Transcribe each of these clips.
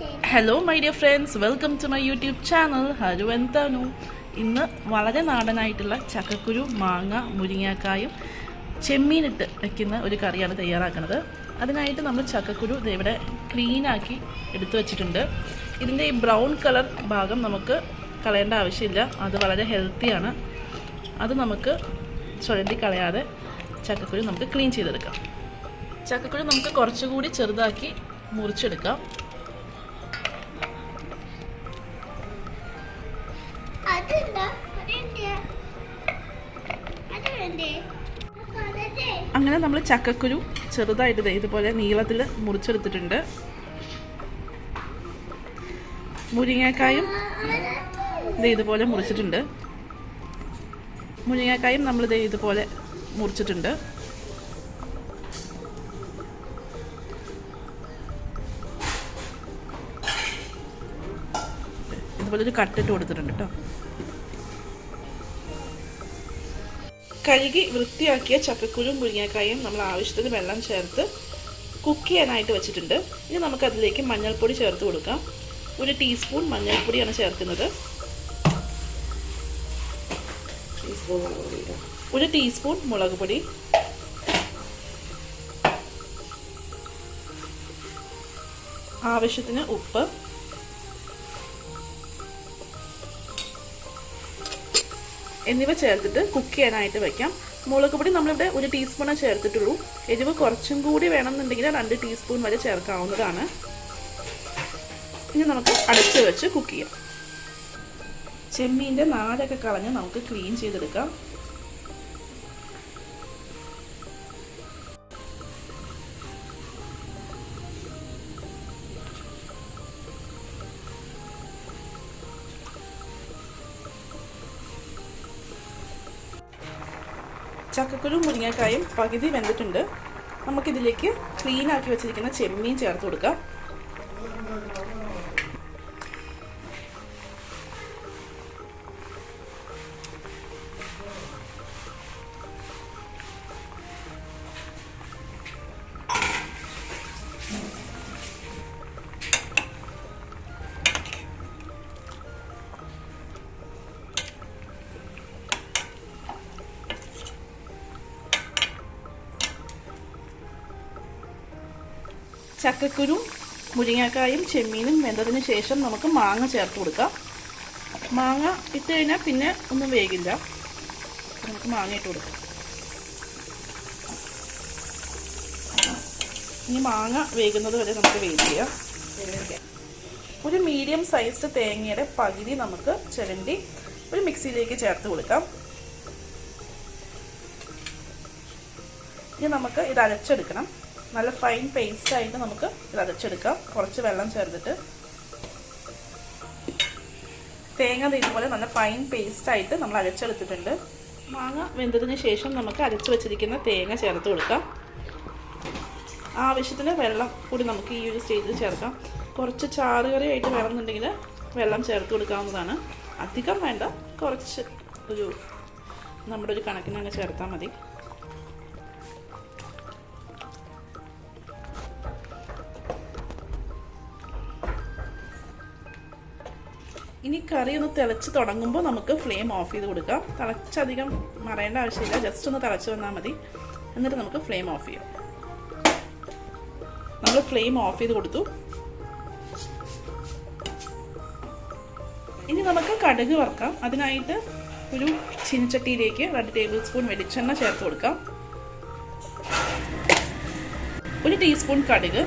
Hello my dear friends, welcome to my YouTube channel. Haru entanu. ഇന്ന് വളരെ നാടനായിട്ടുള്ള ചക്കക്കുരു മാങ്ങ മുരിങ്ങക്കായും ചെമ്മീൻ ഇട്ട് വെക്കുന്ന ഒരു കറിയാണ് തയ്യാറാക്കുന്നത്. അതിനായിട്ട് നമ്മൾ ചക്കക്കുരു ഇവിടെ ക്ലീൻ ആക്കി എടുത്തു വെച്ചിട്ടുണ്ട്. ഇതിൻ്റെ ഈ ബ്രൗൺ കളർ ഭാഗം നമുക്ക് കളയേണ്ട ആവശ്യമില്ല. അത് വളരെ ഹെൽത്തിയാണ്. അത് നമുക്ക് ചുരണ്ടി കളയാതെ ചക്കക്കുരു നമുക്ക് ക്ലീൻ ചെയ്തെടുക്കാം. ചക്കക്കുരു നമുക്ക് കുറച്ചുകൂടി ചെറുതാക്കി മുറിച്ചെടുക്കാം. അങ്ങനെ നമ്മൾ ചക്കക്കുരു ചെറുതായിട്ട് ഇതുപോലെ നീളത്തിൽ മുറിച്ചെടുത്തിട്ടുണ്ട്. മുരിങ്ങക്കായും ഇതുപോലെ മുറിച്ചിട്ടുണ്ട്. മുരിങ്ങക്കായും നമ്മൾ ഇതുപോലെ മുറിച്ചിട്ടുണ്ട്. ഇതുപോലെ ഒരു കട്ടിട്ട് കൊടുത്തിട്ടുണ്ട് കേട്ടോ. കഴുകി വൃത്തിയാക്കിയ ചക്കക്കുരും മുരിങ്ങക്കായും നമ്മൾ ആവശ്യത്തിന് വെള്ളം ചേർത്ത് കുക്ക് ചെയ്യാനായിട്ട് വെച്ചിട്ടുണ്ട്. ഇനി നമുക്കതിലേക്ക് മഞ്ഞൾപ്പൊടി ചേർത്ത് കൊടുക്കാം. 1 ടീസ്പൂൺ മഞ്ഞൾപ്പൊടിയാണ് ചേർക്കുന്നത്. 1 ടീസ്പൂൺ മുളക് പൊടി, ആവശ്യത്തിന് ഉപ്പ്, എന്നിവ ചേർത്തിട്ട് കുക്ക് ചെയ്യാനായിട്ട് വയ്ക്കാം. മുളക് പൊടി നമ്മളിവിടെ 1 ടീസ്പൂണേ ചേർത്തിട്ടുള്ളൂ. എരിവ് കുറച്ചും കൂടി വേണമെന്നുണ്ടെങ്കിൽ 2 ടീസ്പൂൺ വരെ ചേർക്കാവുന്നതാണ്. ഇനി നമുക്ക് അടച്ച് വെച്ച് കുക്ക് ചെയ്യാം. ചെമ്മീൻ്റെ നാരൊക്കെ കളഞ്ഞ് നമുക്ക് ക്ലീൻ ചെയ്തെടുക്കാം. ചക്കക്കുരു മുരിങ്ങക്കായും പകുതി വെന്തിട്ടുണ്ട്. നമുക്കിതിലേക്ക് ക്ലീൻ ആക്കി വെച്ചിരിക്കുന്ന ചെമ്മീൻ ചേർത്ത് കൊടുക്കാം. ചക്കക്കുരു മുരിങ്ങക്കായും ചെമ്മീനും വെന്തതിന് ശേഷം നമുക്ക് മാങ്ങ ചേർത്ത് കൊടുക്കാം. മാങ്ങ ഇട്ട് കഴിഞ്ഞാൽ പിന്നെ ഒന്നും വേകില്ല. നമുക്ക് മാങ്ങ ഇട്ട് കൊടുക്കാം. ഇനി മാങ്ങ വേകുന്നത് വരെ നമുക്ക് വെയിറ്റ് ചെയ്യാം. ഒരു മീഡിയം സൈസ്ഡ് തേങ്ങയുടെ പകുതി നമുക്ക് ചിരണ്ടി ഒരു മിക്സിയിലേക്ക് ചേർത്ത് കൊടുക്കാം. ഇനി നമുക്ക് ഇത് അരച്ചെടുക്കണം. നല്ല ഫൈൻ പേസ്റ്റായിട്ട് നമുക്ക് ഇത് അരച്ചെടുക്കാം. കുറച്ച് വെള്ളം ചേർത്തിട്ട് തേങ്ങ ഇതുപോലെ നല്ല ഫൈൻ പേസ്റ്റായിട്ട് നമ്മൾ അരച്ചെടുത്തിട്ടുണ്ട്. മാങ്ങ വെന്തതിന് ശേഷം നമുക്ക് അരച്ച് വെച്ചിരിക്കുന്ന തേങ്ങ ചേർത്ത് കൊടുക്കാം. ആവശ്യത്തിന് വെള്ളം കൂടി നമുക്ക് ഈ ഒരു സ്റ്റേജിൽ ചേർക്കാം. കുറച്ച് ചാറുകറിയായിട്ട് വേണമെന്നുണ്ടെങ്കിൽ വെള്ളം ചേർത്ത് കൊടുക്കാവുന്നതാണ്. അധികം വേണ്ട, കുറച്ച് നമ്മുടെ ഒരു കണക്കിന് അങ്ങ് ചേർത്താൽ മതി. ഇനി കറി ഒന്ന് തിളച്ച് തുടങ്ങുമ്പോൾ നമുക്ക് ഫ്ലെയിം ഓഫ് ചെയ്ത് കൊടുക്കാം. തിളച്ചധികം മറയേണ്ട ആവശ്യമില്ല, ജസ്റ്റ് ഒന്ന് തിളച്ച് വന്നാൽ മതി. എന്നിട്ട് നമുക്ക് ഫ്ലെയിം ഓഫ് ചെയ്യാം. നമ്മൾ ഫ്ലെയിം ഓഫ് ചെയ്ത് കൊടുത്തു. ഇനി നമുക്ക് കടുക് വറുക്കാം. അതിനായിട്ട് ഒരു ചീനച്ചട്ടിയിലേക്ക് 2 ടേബിൾ സ്പൂൺ വെളിച്ചെണ്ണ ചേർത്ത് കൊടുക്കാം. 1 ടീസ്പൂൺ കടുക്,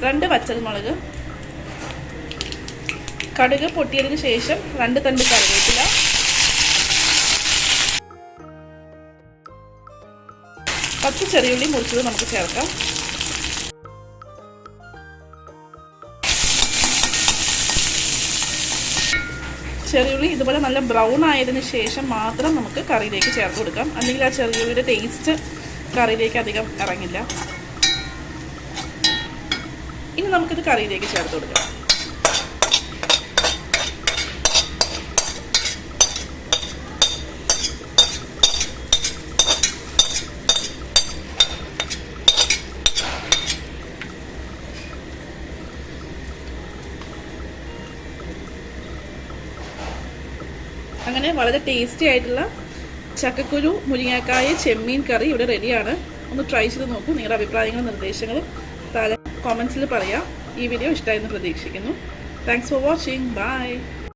2 വറ്റൽമുളക്, കടുക് പൊട്ടിയതിന് ശേഷം 2 തണ്ട് കറിവേപ്പില, 10 ചെറിയുള്ളി മുറിച്ചത് നമുക്ക് ചേർക്കാം. ചെറിയുള്ളി ഇതുപോലെ നല്ല ബ്രൗൺ ആയതിനു ശേഷം മാത്രം നമുക്ക് കറിയിലേക്ക് ചേർത്ത് കൊടുക്കാം. അല്ലെങ്കിൽ ആ ചെറിയുള്ളിയുടെ ടേസ്റ്റ് കറിയിലേക്ക് അധികം ഇറങ്ങില്ല. ഇനി നമുക്കിത് കറിയിലേക്ക് ചേർത്ത് കൊടുക്കാം. അങ്ങനെ വളരെ ടേസ്റ്റി ആയിട്ടുള്ള ചക്കക്കുരു മുരിങ്ങാക്കായ ചെമ്മീൻ കറി ഇവിടെ റെഡിയാണ്. ഒന്ന് ട്രൈ ചെയ്ത് നോക്കൂ. നിങ്ങളുടെ അഭിപ്രായങ്ങളും നിർദ്ദേശങ്ങളും താഴെ കോമെൻറ്റ്സിൽ പറയാം. ഈ വീഡിയോ ഇഷ്ടമായെന്ന് പ്രതീക്ഷിക്കുന്നു. Thanks for watching. ബൈ.